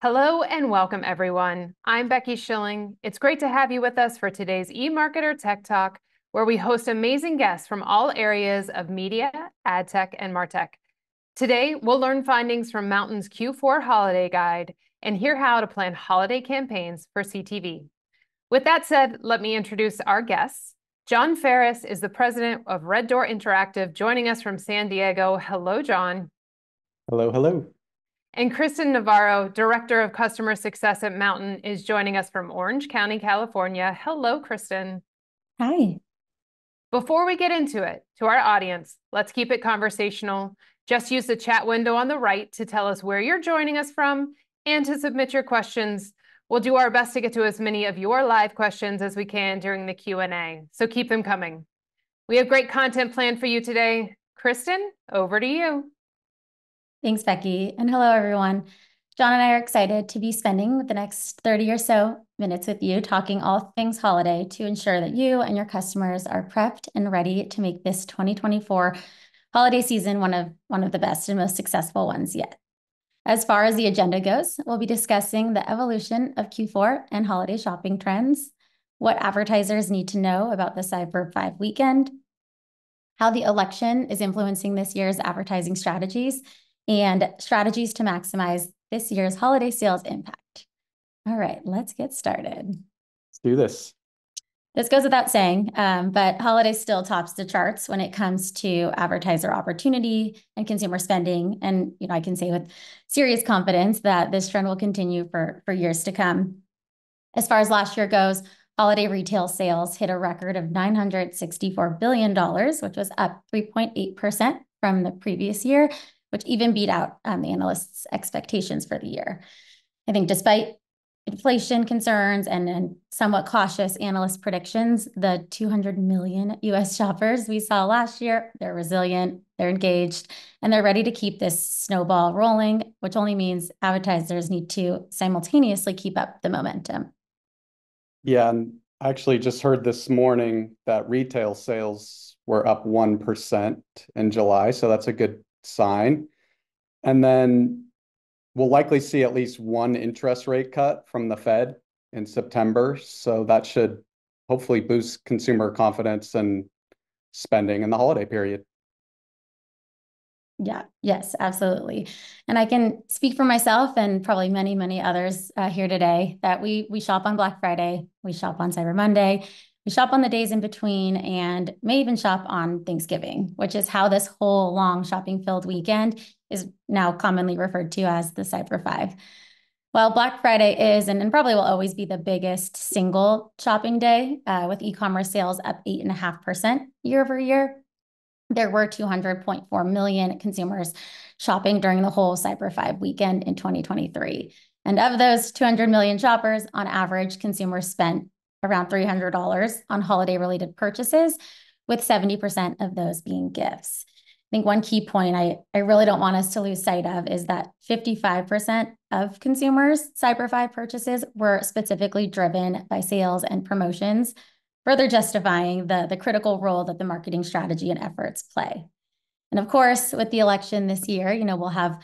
Hello and welcome, everyone. I'm Becky Schilling. It's great to have you with us for today's eMarketer Tech Talk, where we host amazing guests from all areas of media, ad tech, and MarTech. Today, we'll learn findings from Mountain's Q4 Holiday Guide and hear how to plan holiday campaigns for CTV. With that said, let me introduce our guests. John Ferris is the president of Red Door Interactive, joining us from San Diego. Hello, John. Hello, hello. And Kristen Navarro, Director of Customer Success at Mountain, is joining us from Orange County, California. Hello, Kristen. Hi. Before we get into it, to our audience, let's keep it conversational. Just use the chat window on the right to tell us where you're joining us from and to submit your questions. We'll do our best to get to as many of your live questions as we can during the Q&A, so keep them coming. We have great content planned for you today. Kristen, over to you. Thanks, Becky. And hello, everyone. John and I are excited to be spending the next 30 or so minutes with you talking all things holiday to ensure that you and your customers are prepped and ready to make this 2024 holiday season one of the best and most successful ones yet. As far as the agenda goes, we'll be discussing the evolution of Q4 and holiday shopping trends, what advertisers need to know about the Cyber 5 weekend, how the election is influencing this year's advertising strategies, and strategies to maximize this year's holiday sales impact. All right, let's get started. Let's do this. This goes without saying, but holiday still tops the charts when it comes to advertiser opportunity and consumer spending. And I can say with serious confidence that this trend will continue for years to come. As far as last year goes, holiday retail sales hit a record of $964 billion, which was up 3.8% from the previous year, which even beat out the analysts' expectations for the year. I think despite inflation concerns and somewhat cautious analyst predictions, the 200 million US shoppers we saw last year, they're resilient, they're engaged, and they're ready to keep this snowball rolling, which only means advertisers need to simultaneously keep up the momentum. Yeah, and I actually just heard this morning that retail sales were up 1% in July, so that's a good sign. And then we'll likely see at least one interest rate cut from the Fed in September. So that should hopefully boost consumer confidence and spending in the holiday period. Yeah, yes, absolutely. And I can speak for myself and probably many, many others here today that we shop on Black Friday, we shop on Cyber Monday, we shop on the days in between, and may even shop on Thanksgiving, which is how this whole long shopping-filled weekend is now commonly referred to as the Cyber 5. While Black Friday is and probably will always be the biggest single shopping day, with e-commerce sales up 8.5% year over year, there were 200.4 million consumers shopping during the whole Cyber 5 weekend in 2023. And of those 200 million shoppers, on average, consumers spent around $300 on holiday-related purchases, with 70% of those being gifts. I think one key point I really don't want us to lose sight of is that 55% of consumers' Cyber 5 purchases were specifically driven by sales and promotions, further justifying the critical role that the marketing strategy and efforts play. And of course, with the election this year, we'll have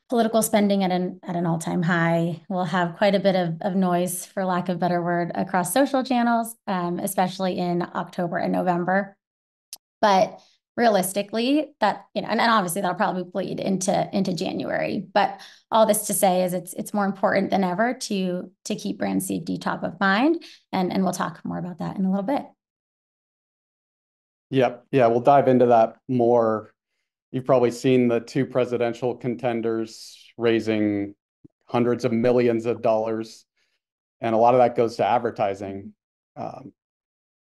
political spending at an all-time high. We'll have quite a bit of noise, for lack of a better word, across social channels, especially in October and November. But realistically, that and obviously that'll probably bleed into January. But all this to say is it's more important than ever to keep brand safety top of mind, and we'll talk more about that in a little bit. Yep, yeah, we'll dive into that more. You've probably seen the two presidential contenders raising hundreds of millions of dollars, and a lot of that goes to advertising.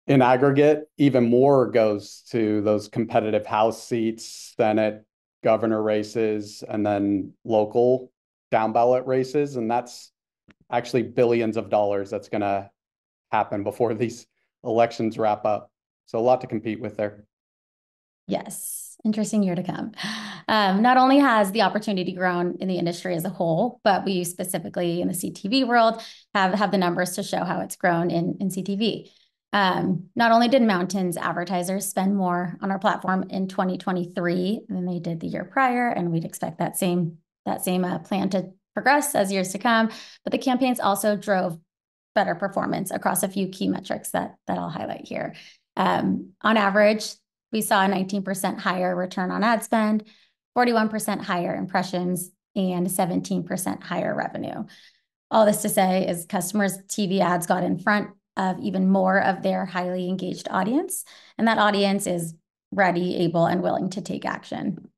In aggregate, even more goes to those competitive House seats, Senate, governor races, and then local down ballot races. And that's actually billions of dollars that's going to happen before these elections wrap up. So a lot to compete with there. Yes, interesting year to come. Not only has the opportunity grown in the industry as a whole, but we specifically in the CTV world have the numbers to show how it's grown in CTV. Not only did Mountain's advertisers spend more on our platform in 2023 than they did the year prior, and we'd expect that same plan to progress as years to come, but the campaigns also drove better performance across a few key metrics that I'll highlight here. On average, we saw a 19% higher return on ad spend, 41% higher impressions, and 17% higher revenue. All this to say is customers' TV ads got in front of even more of their highly engaged audience, and that audience is ready, able, and willing to take action.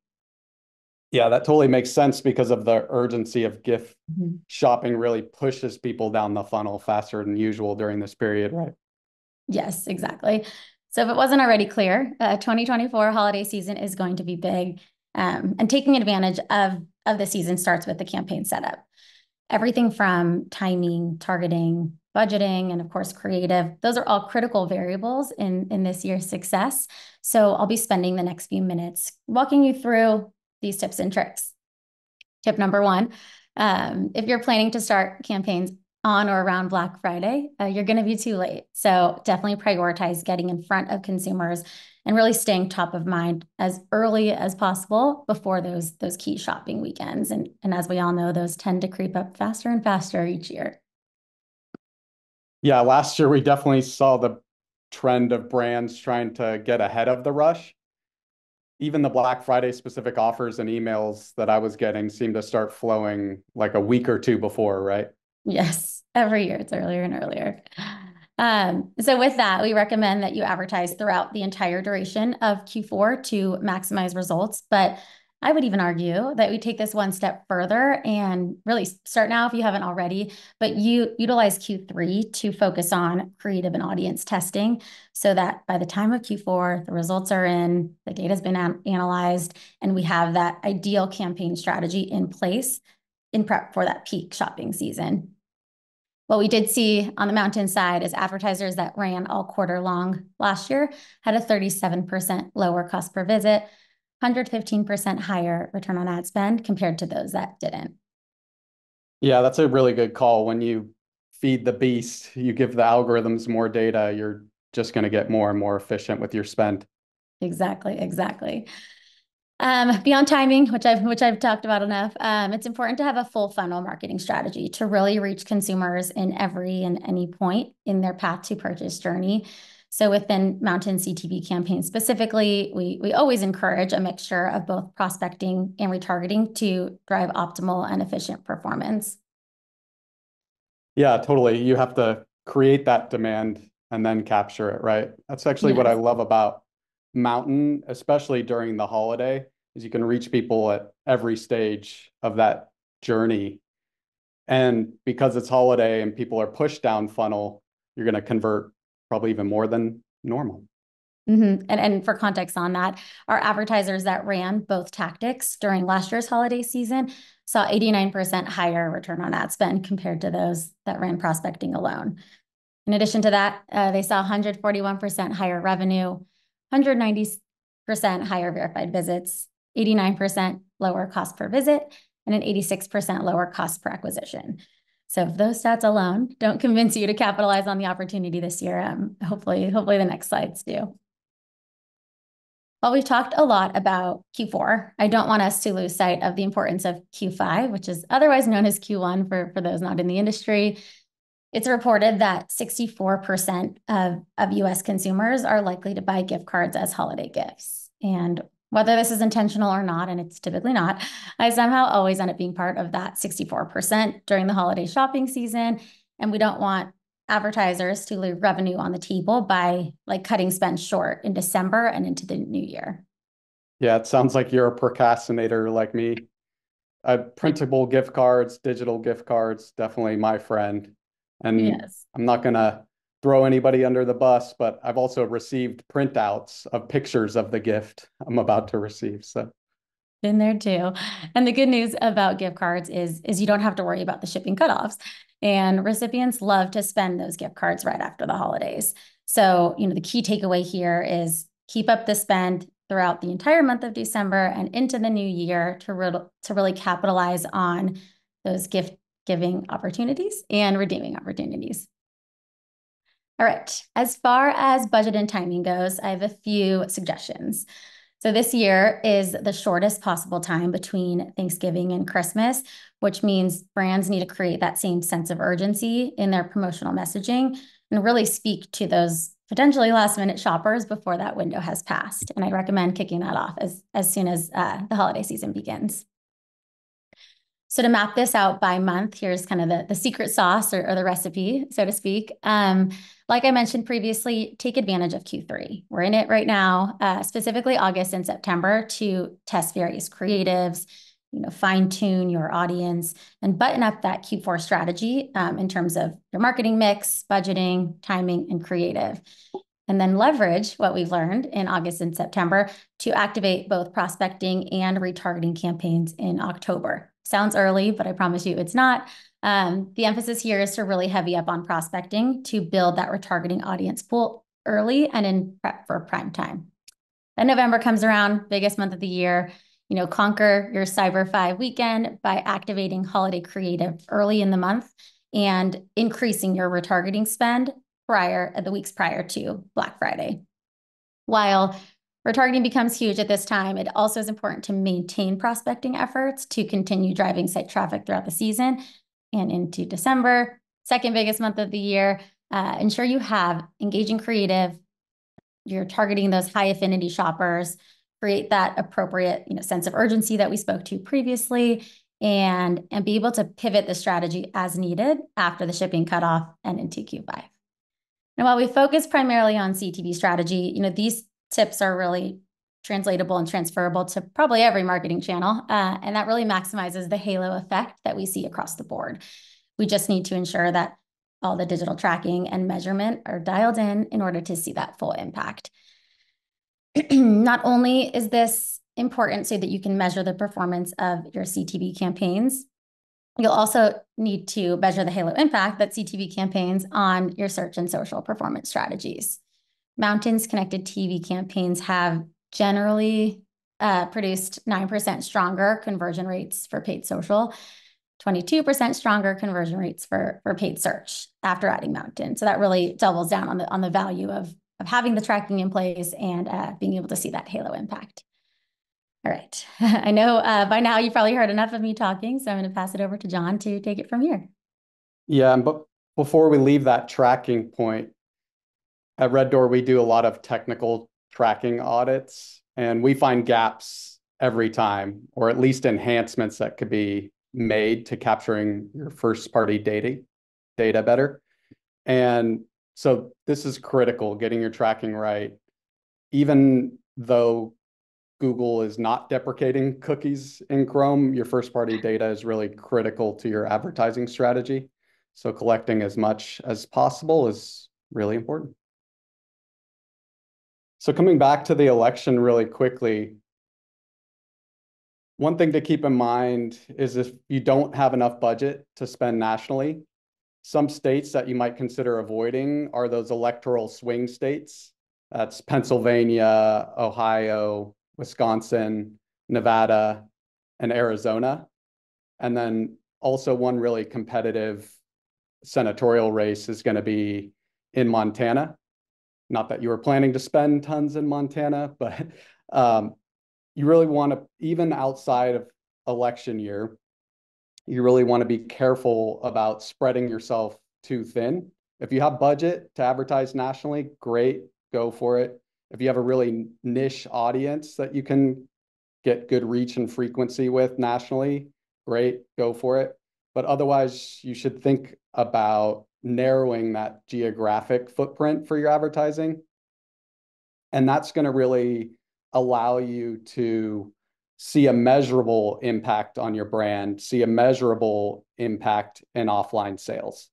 Yeah, that totally makes sense because of the urgency of gift shopping really pushes people down the funnel faster than usual during this period, right? Yes, exactly. So if it wasn't already clear, 2024 holiday season is going to be big, and taking advantage of the season starts with the campaign setup. Everything from timing, targeting, budgeting, and of course, creative, those are all critical variables in this year's success. So I'll be spending the next few minutes walking you through these tips and tricks. Tip number one, if you're planning to start campaigns on or around Black Friday, you're going to be too late. So definitely prioritize getting in front of consumers and really staying top of mind as early as possible before those key shopping weekends. And as we all know, those tend to creep up faster and faster each year. Yeah, last year we definitely saw the trend of brands trying to get ahead of the rush. Even the Black Friday specific offers and emails that I was getting seemed to start flowing like a week or two before, right? Yes, every year it's earlier and earlier. So with that, we recommend that you advertise throughout the entire duration of Q4 to maximize results. But I would even argue that we take this one step further and really start now if you haven't already, but you utilize Q3 to focus on creative and audience testing so that by the time of Q4, the results are in, the data has been analyzed, and we have that ideal campaign strategy in place in prep for that peak shopping season. What we did see on the mountain side is advertisers that ran all quarter long last year had a 37% lower cost per visit, 115% higher return on ad spend compared to those that didn't. Yeah, that's a really good call. When you feed the beast, you give the algorithms more data, you're just going to get more and more efficient with your spend. Exactly, exactly. Beyond timing, which I've talked about enough, it's important to have a full funnel marketing strategy to really reach consumers in every and any point in their path to purchase journey. So within Mountain CTV campaigns specifically, we always encourage a mixture of both prospecting and retargeting to drive optimal and efficient performance. Yeah, totally. You have to create that demand and then capture it, right? That's actually what I love about Mountain, especially during the holiday, is you can reach people at every stage of that journey. And because it's holiday and people are pushed down funnel, you're going to convert probably even more than normal. And for context on that, our advertisers that ran both tactics during last year's holiday season saw 89% higher return on ad spend compared to those that ran prospecting alone. In addition to that, they saw 141% higher revenue, 190% higher verified visits, 89% lower cost per visit, and an 86% lower cost per acquisition. So if those stats alone don't convince you to capitalize on the opportunity this year, hopefully the next slides do. While we've talked a lot about Q4, I don't want us to lose sight of the importance of Q5, which is otherwise known as Q1 for those not in the industry. It's reported that 64% of US consumers are likely to buy gift cards as holiday gifts. And whether this is intentional or not, and it's typically not, I somehow always end up being part of that 64% during the holiday shopping season. And we don't want advertisers to leave revenue on the table by cutting spend short in December and into the new year. Yeah, it sounds like you're a procrastinator like me. Printable gift cards, digital gift cards, definitely my friend. And yes. I'm not going to throw anybody under the bus, but I've also received printouts of pictures of the gift I'm about to receive. So been there too. And the good news about gift cards is you don't have to worry about the shipping cutoffs. And recipients love to spend those gift cards right after the holidays. So, the key takeaway here is keep up the spend throughout the entire month of December and into the new year to really capitalize on those gift giving opportunities and redeeming opportunities. All right, as far as budget and timing goes, I have a few suggestions. So this year is the shortest possible time between Thanksgiving and Christmas, which means brands need to create that same sense of urgency in their promotional messaging and really speak to those potentially last-minute shoppers before that window has passed. And I recommend kicking that off as soon as the holiday season begins. So to map this out by month, here's kind of the secret sauce or the recipe, so to speak. Like I mentioned previously, take advantage of Q3. We're in it right now, specifically August and September, to test various creatives, fine tune your audience and button up that Q4 strategy in terms of your marketing mix, budgeting, timing, and creative. And then leverage what we've learned in August and September to activate both prospecting and retargeting campaigns in October. Sounds early, but I promise you it's not. The emphasis here is to really heavy up on prospecting to build that retargeting audience pool early and in prep for prime time. Then November comes around, biggest month of the year. Conquer your Cyber 5 weekend by activating holiday creative early in the month and increasing your retargeting spend the weeks prior to Black Friday. While retargeting becomes huge at this time, it also is important to maintain prospecting efforts to continue driving site traffic throughout the season and into December, second biggest month of the year. Ensure you have engaging creative. You're targeting those high affinity shoppers, create that appropriate sense of urgency that we spoke to previously, and be able to pivot the strategy as needed after the shipping cutoff and into Q5. And while we focus primarily on CTV strategy, these tips are really translatable and transferable to probably every marketing channel. And that really maximizes the halo effect that we see across the board. We just need to ensure that all the digital tracking and measurement are dialed in order to see that full impact. Not only is this important so that you can measure the performance of your CTV campaigns, you'll also need to measure the halo impact that CTV campaigns on your search and social performance strategies. Mountain's connected TV campaigns have generally produced 9% stronger conversion rates for paid social, 22% stronger conversion rates for paid search after adding Mountain. So that really doubles down on the value of having the tracking in place and being able to see that halo impact. All right. I know by now you've probably heard enough of me talking, so I'm going to pass it over to John to take it from here. Yeah, but before we leave that tracking point, at Red Door, we do a lot of technical tracking audits, and we find gaps every time, or at least enhancements that could be made to capturing your first-party data better. And so this is critical, getting your tracking right. Even though Google is not deprecating cookies in Chrome, your first-party data is really critical to your advertising strategy. So collecting as much as possible is really important. So coming back to the election really quickly, one thing to keep in mind is if you don't have enough budget to spend nationally, some states that you might consider avoiding are those electoral swing states. That's Pennsylvania, Ohio, Wisconsin, Nevada, and Arizona. And then also one really competitive senatorial race is going to be in Montana. Not that you were planning to spend tons in Montana, but you really want to, even outside of election year, you really want to be careful about spreading yourself too thin. If you have budget to advertise nationally, great, go for it. If you have a really niche audience that you can get good reach and frequency with nationally, great, go for it. But otherwise, you should think about narrowing that geographic footprint for your advertising. And that's going to really allow you to see a measurable impact on your brand, see a measurable impact in offline sales.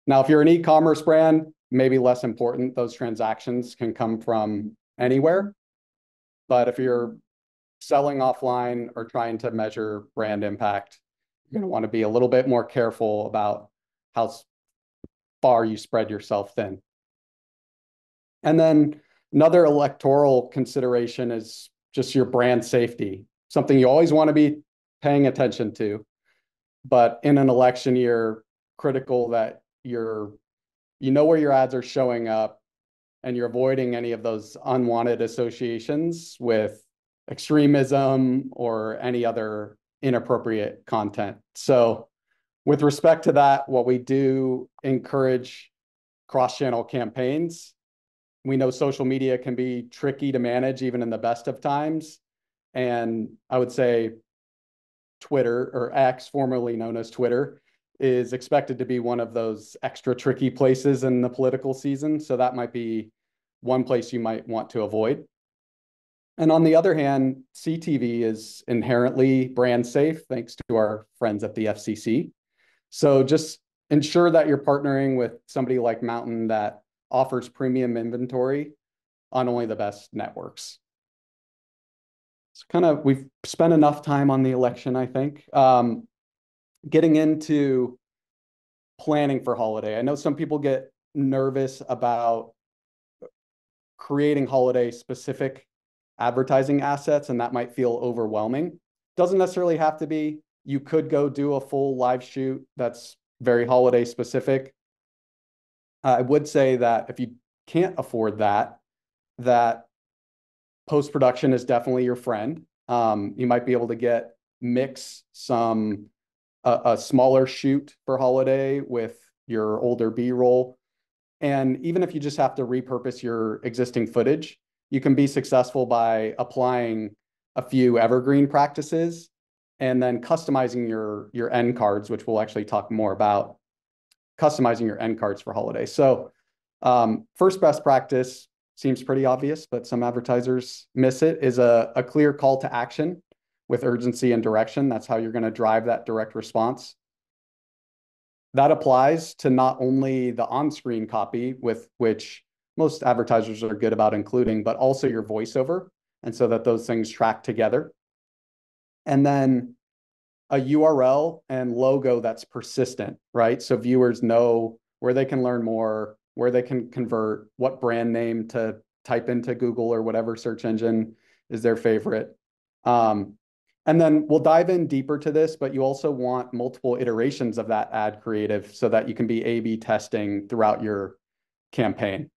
Now, if you're an e-commerce brand, maybe less important. Those transactions can come from anywhere. But if you're selling offline or trying to measure brand impact, you're going to want to be a little bit more careful about how far you spread yourself thin. And then another electoral consideration is just your brand safety, something you always want to be paying attention to. But in an election year, critical that you know where your ads are showing up and you're avoiding any of those unwanted associations with extremism or any other inappropriate content. So with respect to that, what we do encourage cross-channel campaigns. We know social media can be tricky to manage even in the best of times. And I would say Twitter, or X, formerly known as Twitter, is expected to be one of those extra tricky places in the political season. So that might be one place you might want to avoid. And on the other hand, CTV is inherently brand safe, thanks to our friends at the FCC. So just ensure that you're partnering with somebody like Mountain that offers premium inventory on only the best networks. So we've spent enough time on the election, I think. Getting into planning for holiday. I know some people get nervous about creating holiday specific advertising assets, and that might feel overwhelming. Doesn't necessarily have to be. You could go do a full live shoot that's very holiday specific. I would say that if you can't afford that, that post-production is definitely your friend. You might be able to mix a smaller shoot for holiday with your older B-roll. And even if you just have to repurpose your existing footage, you can be successful by applying a few evergreen practices and then customizing your end cards, which we'll actually talk more about, customizing your end cards for holiday. So first best practice seems pretty obvious, but some advertisers miss it, is a clear call to action with urgency and direction. That's how you're going to drive that direct response. That applies to not only the on-screen copy, with which most advertisers are good about including, but also your voiceover, and so that those things track together. And then a URL and logo that's persistent, right? So viewers know where they can learn more, where they can convert, what brand name to type into Google or whatever search engine is their favorite. And then we'll dive in deeper to this, but you also want multiple iterations of that ad creative so that you can be A/B testing throughout your campaign.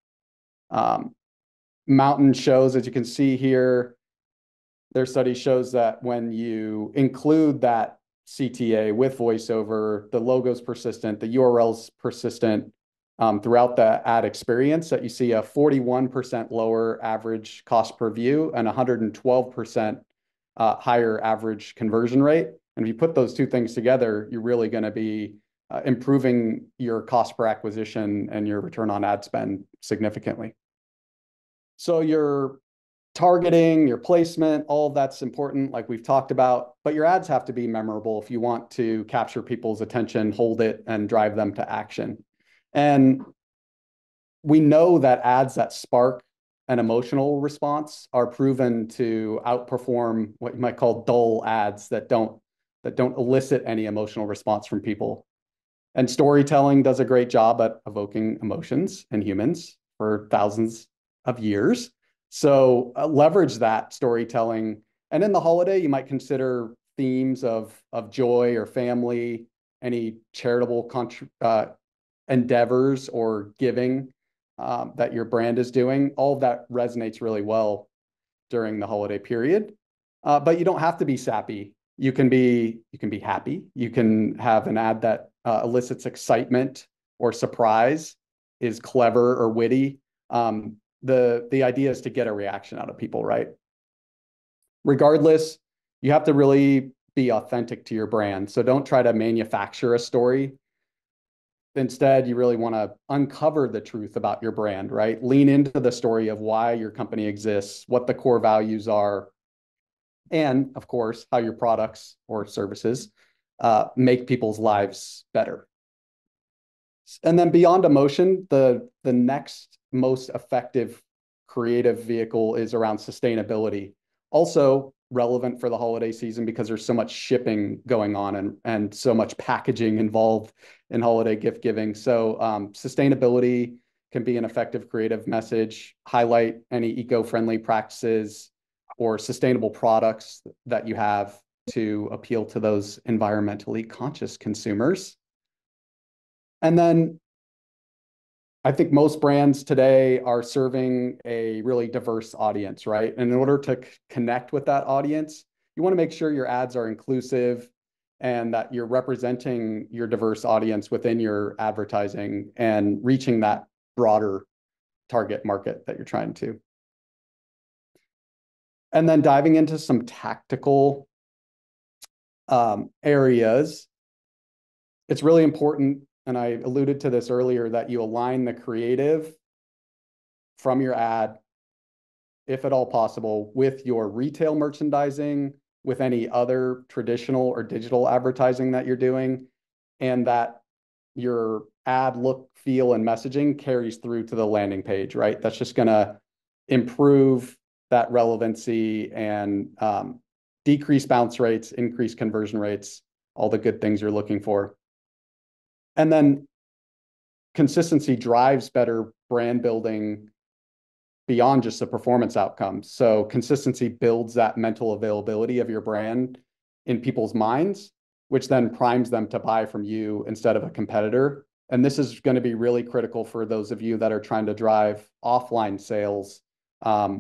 Mountain shows, as you can see here, their study shows that when you include that CTA with voiceover, the logo's persistent, the URL's persistent throughout the ad experience, that you see a 41% lower average cost per view and 112% higher average conversion rate. And if you put those two things together, you're really going to be improving your cost per acquisition and your return on ad spend significantly. So your targeting, your placement, all of that's important, like we've talked about, but your ads have to be memorable if you want to capture people's attention, hold it, and drive them to action. And we know that ads that spark an emotional response are proven to outperform what you might call dull ads that don't elicit any emotional response from people. And storytelling does a great job at evoking emotions in humans for thousands of years. So leverage that storytelling. And in the holiday, you might consider themes of joy or family, any charitable endeavors or giving that your brand is doing. All of that resonates really well during the holiday period. But you don't have to be sappy. You can be happy. You can have an ad that elicits excitement or surprise, is clever or witty. The idea is to get a reaction out of people, right? Regardless, you have to really be authentic to your brand. So don't try to manufacture a story. Instead, you really want to uncover the truth about your brand, right? Lean into the story of why your company exists, what the core values are, and of course, how your products or services make people's lives better. And then beyond emotion, the next most effective creative vehicle is around sustainability. Also relevant for the holiday season because there's so much shipping going on and so much packaging involved in holiday gift giving. So sustainability can be an effective creative message, highlight any eco-friendly practices or sustainable products that you have to appeal to those environmentally conscious consumers. And then I think most brands today are serving a really diverse audience, right? And in order to connect with that audience, you want to make sure your ads are inclusive and that you're representing your diverse audience within your advertising and reaching that broader target market that you're trying to. And then diving into some tactical areas, it's really important, and I alluded to this earlier, that you align the creative from your ad, if at all possible, with your retail merchandising, with any other traditional or digital advertising that you're doing, and that your ad look, feel, and messaging carries through to the landing page, right? That's just going to improve that relevancy and decrease bounce rates, increase conversion rates, all the good things you're looking for. And then consistency drives better brand building beyond just the performance outcomes. So consistency builds that mental availability of your brand in people's minds, which then primes them to buy from you instead of a competitor. And this is going to be really critical for those of you that are trying to drive offline sales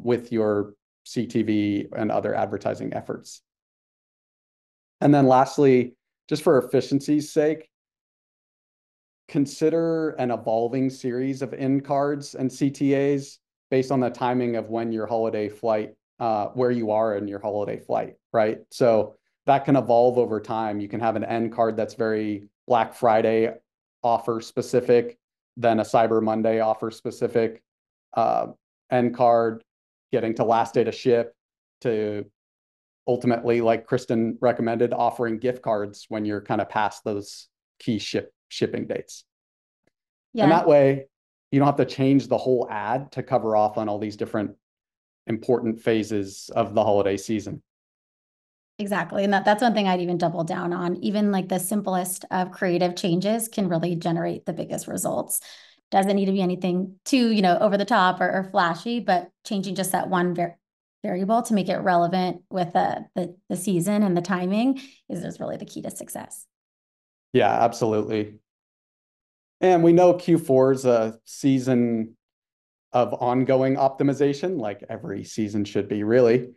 with your CTV and other advertising efforts. And then lastly, just for efficiency's sake, consider an evolving series of end cards and CTAs based on the timing of when your holiday flight, where you are in your holiday flight, right? So that can evolve over time. You can have an end card that's very Black Friday offer specific, then a Cyber Monday offer specific end card, getting to last day to ship, to ultimately, like Kristen recommended, offering gift cards when you're kind of past those key shipping dates. Yeah. And that way, you don't have to change the whole ad to cover off on all these different important phases of the holiday season. Exactly. And that's one thing I'd even double down on. Even like the simplest of creative changes can really generate the biggest results. Doesn't need to be anything too, over the top or flashy, but changing just that one variable to make it relevant with the season and the timing is really the key to success. Yeah, absolutely. And we know Q4 is a season of ongoing optimization, like every season should be, really.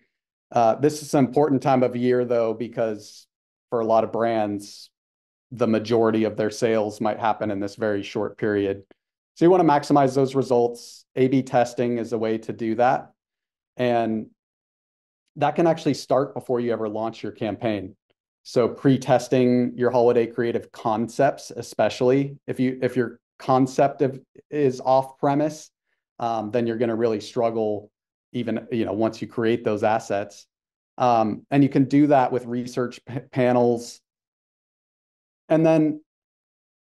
This is an important time of year, though, because for a lot of brands, the majority of their sales might happen in this very short period. So you want to maximize those results. A/B testing is a way to do that. And that can actually start before you ever launch your campaign. So pre-testing your holiday creative concepts, especially if your concept is off premise, then you're going to really struggle even once you create those assets. And you can do that with research panels. And then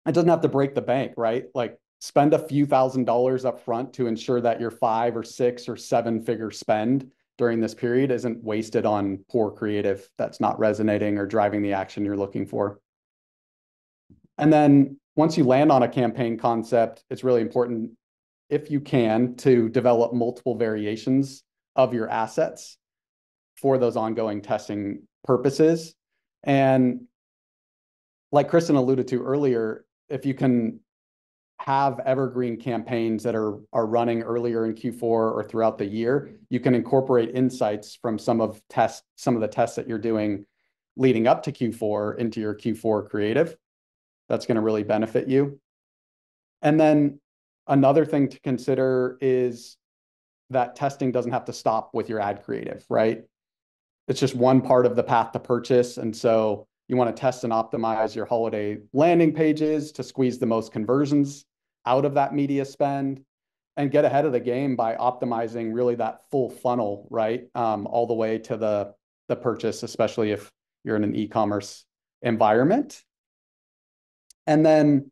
it doesn't have to break the bank, right? Like spend a few $1,000s up front to ensure that your 5 or 6 or 7-figure spend during this period isn't wasted on poor creative that's not resonating or driving the action you're looking for. And then once you land on a campaign concept, it's really important, if you can, to develop multiple variations of your assets for those ongoing testing purposes. And like Kristen alluded to earlier, if you can have evergreen campaigns that are running earlier in Q4 or throughout the year, you can incorporate insights from some of the tests that you're doing leading up to Q4 into your Q4 creative. That's going to really benefit you. And then another thing to consider is that testing doesn't have to stop with your ad creative, right? It's just one part of the path to purchase. And so you want to test and optimize your holiday landing pages to squeeze the most conversions out of that media spend and get ahead of the game by optimizing really that full funnel, right? All the way to the purchase, especially if you're in an e-commerce environment. And then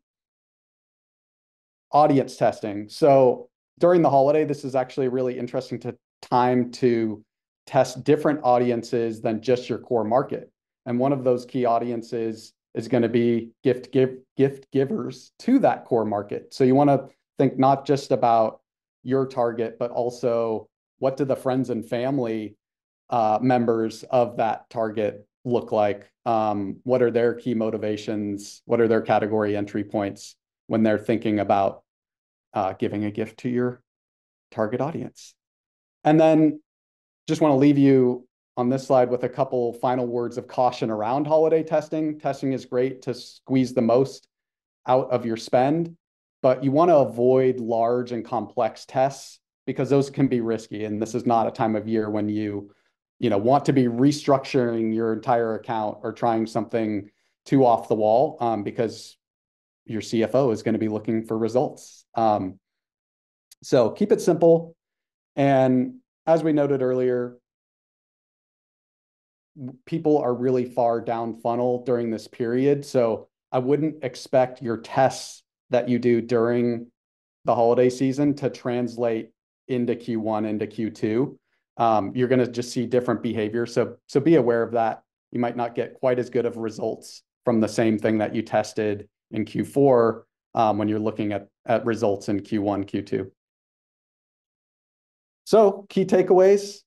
audience testing. So during the holiday, this is actually a really interesting time to test different audiences than just your core market. And one of those key audiences is going to be gift givers to that core market. So you want to think not just about your target, but also what do the friends and family members of that target look like? What are their key motivations? What are their category entry points when they're thinking about giving a gift to your target audience. And then just want to leave you on this slide with a couple final words of caution around holiday testing. Testing is great to squeeze the most out of your spend, but you want to avoid large and complex tests because those can be risky. And this is not a time of year when you want to be restructuring your entire account or trying something too off the wall, because your CFO is going to be looking for results. So keep it simple. And as we noted earlier, people are really far down funnel during this period. So I wouldn't expect your tests that you do during the holiday season to translate into Q1, into Q2. You're going to just see different behavior. So be aware of that. You might not get quite as good of results from the same thing that you tested in Q4 when you're looking at results in Q1, Q2. So key takeaways: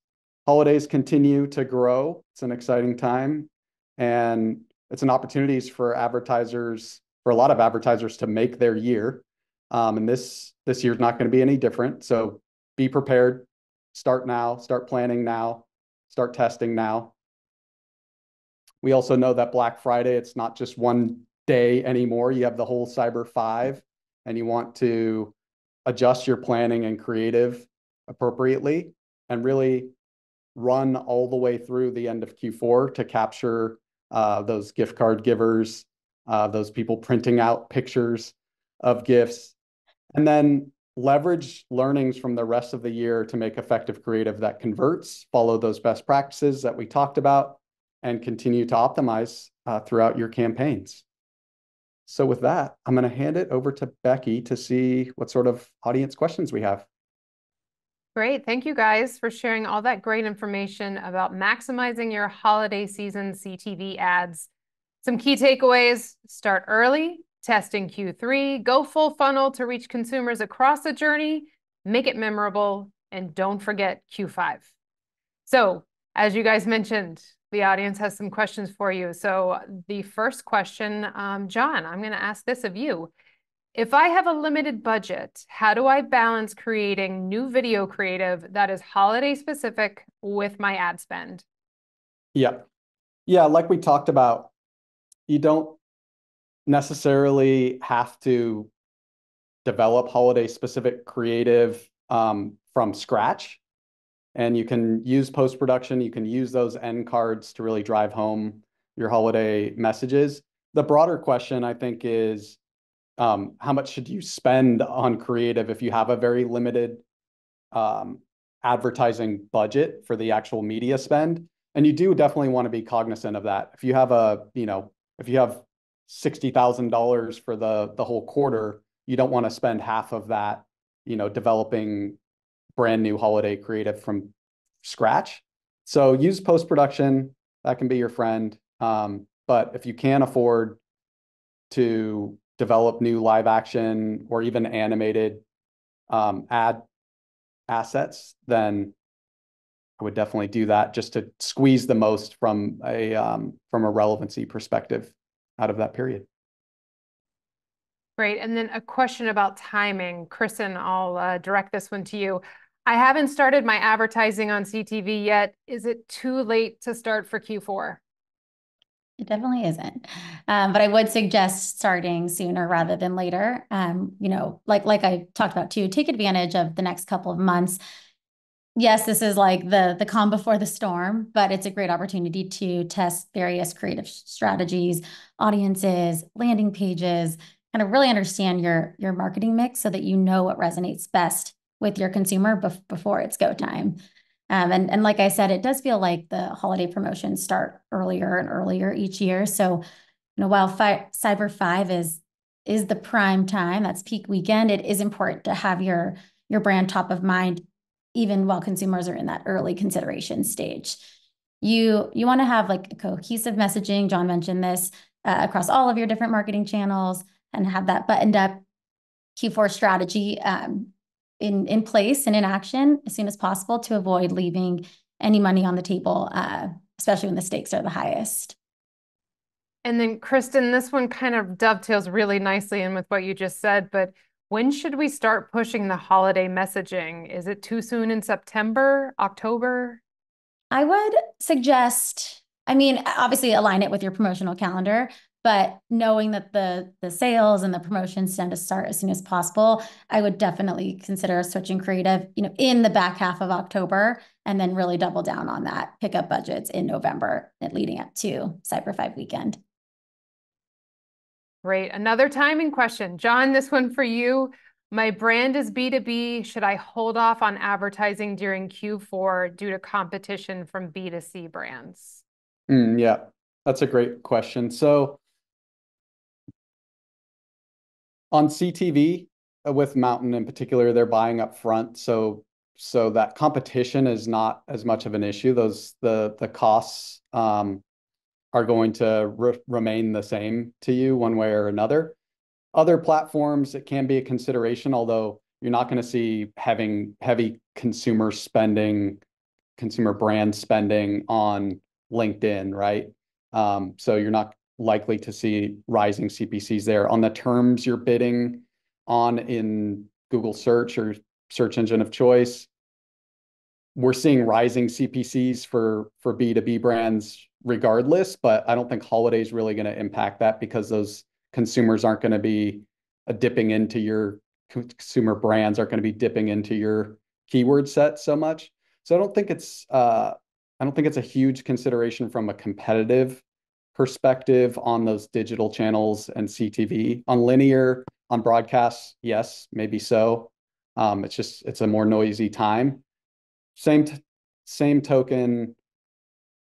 holidays continue to grow. It's an exciting time, and it's an opportunity for advertisers, for a lot of advertisers, to make their year. And this year's not going to be any different. So be prepared. Start now. Start planning now. Start testing now. We also know that Black Friday, it's not just one day anymore. You have the whole Cyber 5, and you want to adjust your planning and creative appropriately and really run all the way through the end of Q4 to capture those gift card givers, those people printing out pictures of gifts, and then leverage learnings from the rest of the year to make effective creative that converts, follow those best practices that we talked about, and continue to optimize throughout your campaigns. So with that, I'm going to hand it over to Becky to see what sort of audience questions we have. Great. Thank you guys for sharing all that great information about maximizing your holiday season CTV ads. Some key takeaways: start early, test in Q3, go full funnel to reach consumers across the journey, make it memorable, and don't forget Q5. So as you guys mentioned, the audience has some questions for you. So the first question, John, I'm going to ask this of you. If I have a limited budget, how do I balance creating new video creative that is holiday specific with my ad spend? Yeah, like we talked about, you don't necessarily have to develop holiday specific creative from scratch. And you can use post-production. You can use those end cards to really drive home your holiday messages. The broader question, I think, is how much should you spend on creative if you have a very limited advertising budget for the actual media spend? And you do definitely want to be cognizant of that. If you have if you have $60,000 for the whole quarter, you don't want to spend half of that, developing brand new holiday creative from scratch. So use post-production. That can be your friend. But if you can afford to develop new live action or even animated ad assets, then I would definitely do that just to squeeze the most from a relevancy perspective out of that period. Great. And then a question about timing. Kristen, I'll direct this one to you. I haven't started my advertising on CTV yet. Is it too late to start for Q4? It definitely isn't. But I would suggest starting sooner rather than later. Like I talked about too, take advantage of the next couple of months. Yes, this is like the calm before the storm, but it's a great opportunity to test various creative strategies, audiences, landing pages, kind of really understand your marketing mix so that you know what resonates best with your consumer before it's go time. And like I said, it does feel like the holiday promotions start earlier and earlier each year. So, while Cyber 5 is the prime time, that's peak weekend, it is important to have your brand top of mind, even while consumers are in that early consideration stage. You want to have like a cohesive messaging. John mentioned this across all of your different marketing channels, and have that buttoned up Q4 strategy in place and in action as soon as possible to avoid leaving any money on the table, especially when the stakes are the highest. And then Kristen, this one kind of dovetails really nicely in with what you just said, but When should we start pushing the holiday messaging? Is it too soon in September, October? I would suggest, I mean, obviously align it with your promotional calendar, but knowing that the sales and the promotions tend to start as soon as possible, I would definitely consider switching creative, in the back half of October, and then really double down on that, pick up budgets in November and leading up to Cyber 5 weekend. Great. Another timing question. John, this one for you. My brand is B2B. Should I hold off on advertising during Q4 due to competition from B2C brands? Yeah, that's a great question. So on CTV, with Mountain in particular, they're buying up front. So that competition is not as much of an issue. The costs are going to remain the same to you one way or another. Other platforms, it can be a consideration, although you're not going to see heavy consumer brand spending on LinkedIn, right? So you're not likely to see rising CPCs there. On the terms you're bidding on in Google search or search engine of choice, we're seeing rising CPCs for B2B brands regardless, but I don't think holiday is really going to impact that because those consumers aren't going to be dipping into your consumer brands aren't going to be dipping into your keyword set so much. So I don't think it's a huge consideration from a competitive perspective on those digital channels and CTV. On linear, on broadcast, yes, maybe so. It's a more noisy time. Same token,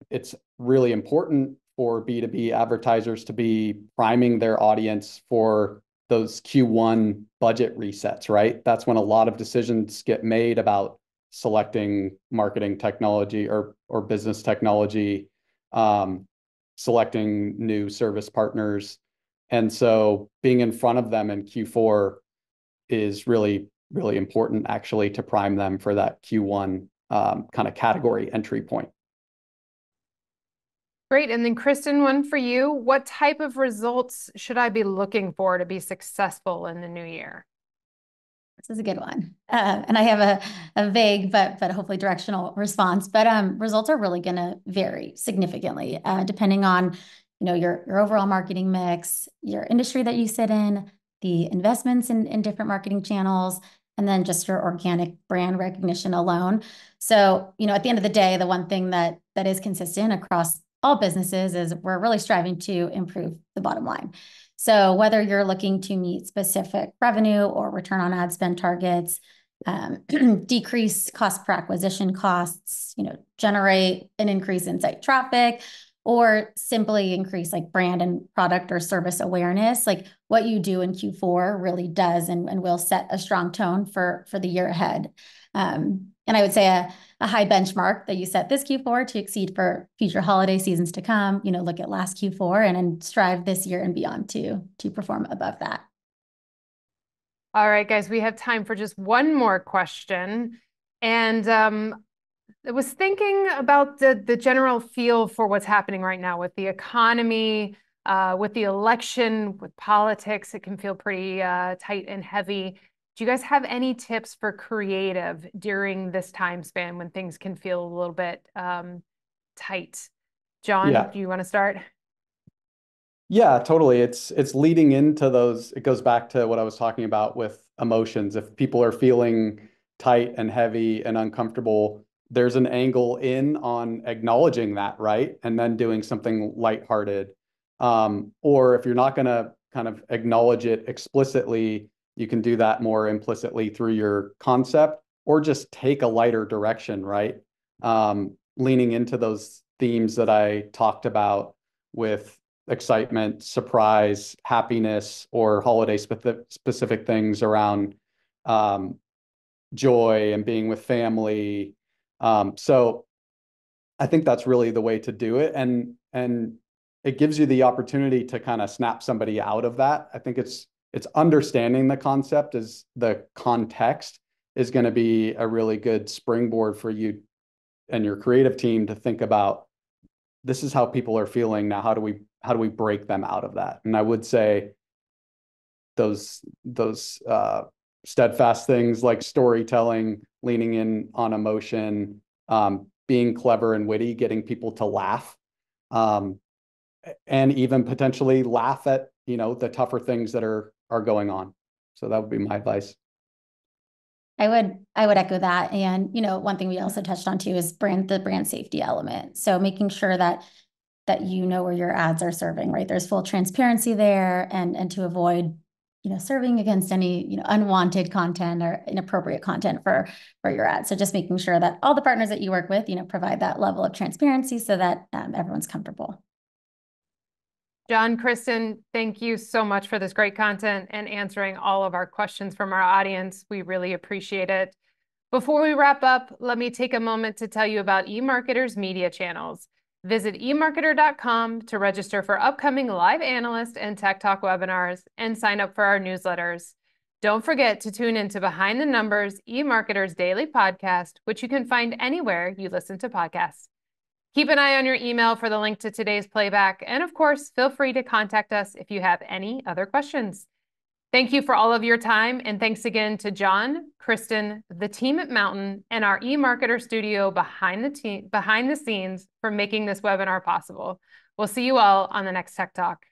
it's really important for B2B advertisers to be priming their audience for those Q1 budget resets, right? That's when a lot of decisions get made about selecting marketing technology or business technology, selecting new service partners. And so being in front of them in Q4 is really, really important actually to prime them for that Q1 kind of category entry point. Great. And then Kristen, one for you. What type of results should I be looking for to be successful in the new year? This is a good one. And I have a vague but hopefully directional response. But results are really going to vary significantly depending on your overall marketing mix, your industry that you sit in, the investments in different marketing channels, and then just your organic brand recognition alone. So, at the end of the day, the one thing that is consistent across all businesses is we're really striving to improve the bottom line. So whether you're looking to meet specific revenue or return on ad spend targets, decrease cost per acquisition costs, generate an increase in site traffic, or simply increase like brand and product or service awareness, like what you do in Q4 really does and will set a strong tone for the year ahead. And I would say a high benchmark that you set this Q4 to exceed for future holiday seasons to come, look at last Q4 and strive this year and beyond to perform above that. All right, guys, we have time for just one more question. And I was thinking about the general feel for what's happening right now with the economy, with the election, with politics. It can feel pretty tight and heavy. Do you guys have any tips for creative during this time span when things can feel a little bit tight? John, do you want to start? Yeah, totally. It's leading into those. It goes back to what I was talking about with emotions. If people are feeling tight and heavy and uncomfortable, there's an angle in on acknowledging that, right? And then doing something lighthearted. Or if you're not going to kind of acknowledge it explicitly, you can do that more implicitly through your concept, or just take a lighter direction, right? Leaning into those themes that I talked about with excitement, surprise, happiness, or holiday specific things around joy and being with family. So I think that's really the way to do it. And it gives you the opportunity to kind of snap somebody out of that. I think it's understanding the concept is the context is going to be a really good springboard for you and your creative team to think about, this is how people are feeling now. How do we break them out of that? And I would say those steadfast things like storytelling, leaning in on emotion, being clever and witty, getting people to laugh, and even potentially laugh at, the tougher things that are going on. So that would be my advice. I would echo that. And, one thing we also touched on too is the brand safety element. So making sure that you know where your ads are serving, right? There's full transparency there, and to avoid, serving against any, unwanted content or inappropriate content for your ads. So just making sure that all the partners that you work with, provide that level of transparency so that everyone's comfortable. John, Kristen, thank you so much for this great content and answering all of our questions from our audience. We really appreciate it. Before we wrap up, let me take a moment to tell you about eMarketer's media channels. Visit eMarketer.com to register for upcoming live analyst and Tech Talk webinars and sign up for our newsletters. Don't forget to tune into Behind the Numbers, eMarketer's daily podcast, which you can find anywhere you listen to podcasts. Keep an eye on your email for the link to today's playback. And of course, feel free to contact us if you have any other questions. Thank you for all of your time. And thanks again to John, Kristen, the team at Mountain, and our eMarketer studio behind the scenes for making this webinar possible. We'll see you all on the next Tech Talk.